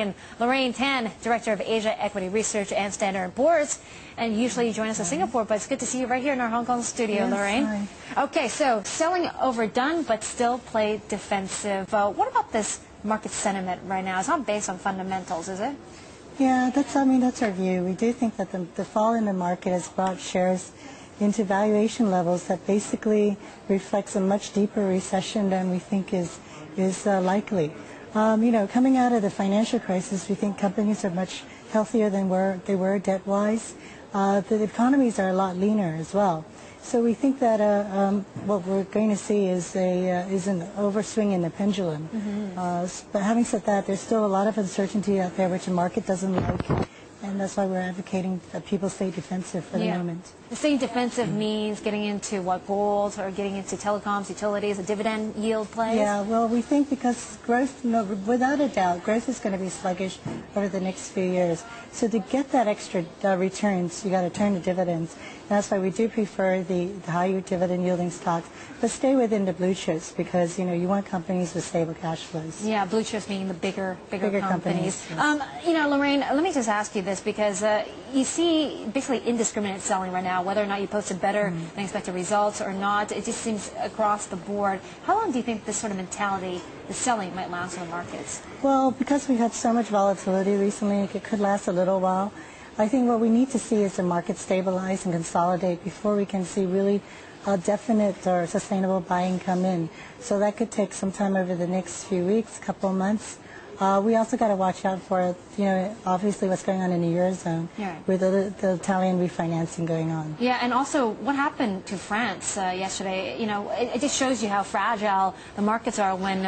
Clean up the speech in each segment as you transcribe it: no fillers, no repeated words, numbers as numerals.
And Lorraine Tan, Director of Asia Equity Research and Standard & Poor's. And usually you join us in Singapore, but it's good to see you right here in our Hong Kong studio, yes, Lorraine. Hi. Okay, so selling overdone, but still play defensive. What about this market sentiment right now? It's not based on fundamentals, is it? Yeah, that's our view. We do think that the fall in the market has brought shares into valuation levels that basically reflects a much deeper recession than we think is likely. Coming out of the financial crisis, we think companies are much healthier than they were debt-wise. The economies are a lot leaner as well. So we think that what we're going to see is an overswing in the pendulum. Mm-hmm. But having said that, there's still a lot of uncertainty out there which the market doesn't like. And that's why we're advocating that people stay defensive for the moment. Staying defensive means getting into what, gold, or getting into telecoms, utilities, a dividend yield play? Yeah, well, we think because growth, without a doubt, growth is going to be sluggish over the next few years. So to get that extra returns, you got to turn to dividends. And that's why we do prefer the higher dividend yielding stocks, but stay within the blue chips because you want companies with stable cash flows. Yeah, blue chips meaning the bigger companies. Yes. Lorraine, let me just ask you this because you see basically indiscriminate selling right now, whether or not you posted better than expected results or not. It just seems across the board. How long do you think this sort of mentality, the selling, might last in the markets? Well, because we've had so much volatility recently, it could last a little while. I think what we need to see is the market stabilize and consolidate before we can see really definite or sustainable buying come in. So that could take some time over the next few weeks, couple of months. We also got to watch out for, obviously what's going on in the Eurozone with the Italian refinancing going on. Yeah, and also what happened to France yesterday, it just shows you how fragile the markets are when,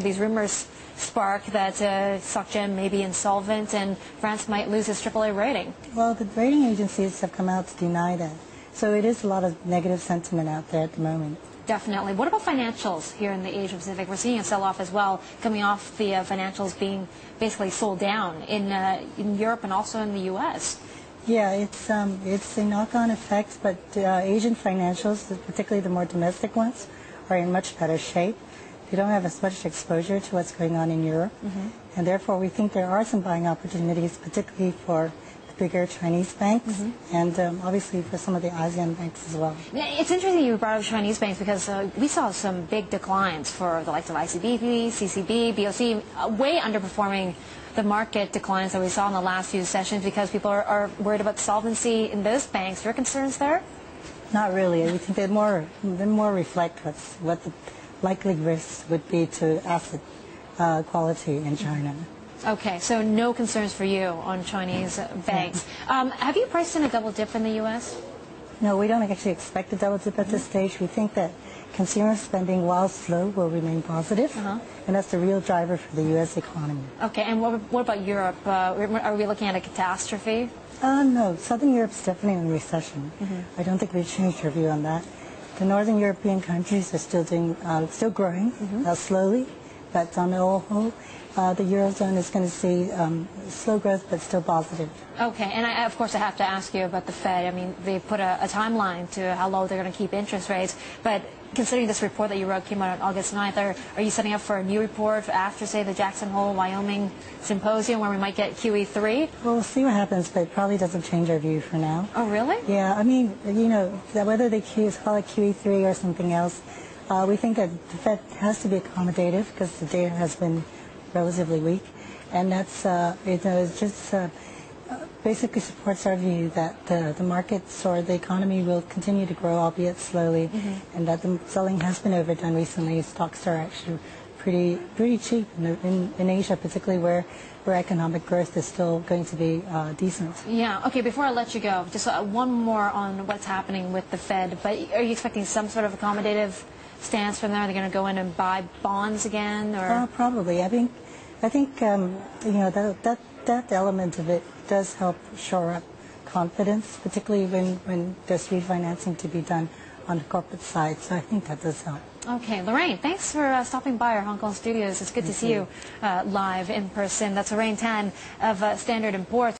these rumors spark that SocGen may be insolvent and France might lose its AAA rating. Well, the rating agencies have come out to deny that. So it is a lot of negative sentiment out there at the moment. Definitely. What about financials here in the Asia Pacific? We're seeing a sell-off as well, coming off the financials being basically sold down in Europe and also in the U.S. Yeah, it's a knock-on effect, but Asian financials, particularly the more domestic ones, are in much better shape. They don't have as much exposure to what's going on in Europe, and therefore we think there are some buying opportunities, particularly for bigger Chinese banks, and obviously for some of the ASEAN banks as well. It's interesting you brought up Chinese banks because we saw some big declines for the likes of ICBP, CCB, BOC, way underperforming the market declines that we saw in the last few sessions because people are worried about solvency in those banks. Your concerns there? Not really. We think they more reflect what the likely risks would be to asset quality in China. Okay, so no concerns for you on Chinese banks. Have you priced in a double dip in the U.S.? No, we don't actually expect a double dip at this stage. We think that consumer spending, while slow, will remain positive, and that's the real driver for the U.S. economy. Okay, and what about Europe? Are we looking at a catastrophe? No, Southern Europe's definitely in recession. I don't think we've changed our view on that. The Northern European countries are still growing slowly, but on the whole, the Eurozone is going to see slow growth but still positive. Okay, and of course I have to ask you about the Fed. I mean, they put a timeline to how low they're going to keep interest rates, but considering this report that you wrote came out on August 9th, are you setting up for a new report after, say, the Jackson Hole, Wyoming symposium where we might get QE3? Well, we'll see what happens, but it probably doesn't change our view for now. Oh, really? Yeah, I mean, whether they call it QE3 or something else, we think that the Fed has to be accommodative because the data has been relatively weak, and that's it just basically supports our view that the markets or the economy will continue to grow, albeit slowly, and that the selling has been overdone recently. Stocks are actually pretty cheap in Asia, particularly where economic growth is still going to be decent. Yeah. Okay. Before I let you go, just one more on what's happening with the Fed. But are you expecting some sort of accommodative stance from there? Are they going to go in and buy bonds again, or probably? I think that element of it does help shore up confidence, particularly when there's refinancing to be done on the corporate side. So I think that does help. Okay, Lorraine, thanks for stopping by our Hong Kong studios. It's good to see you live in person. That's Lorraine Tan of Standard & Poor's.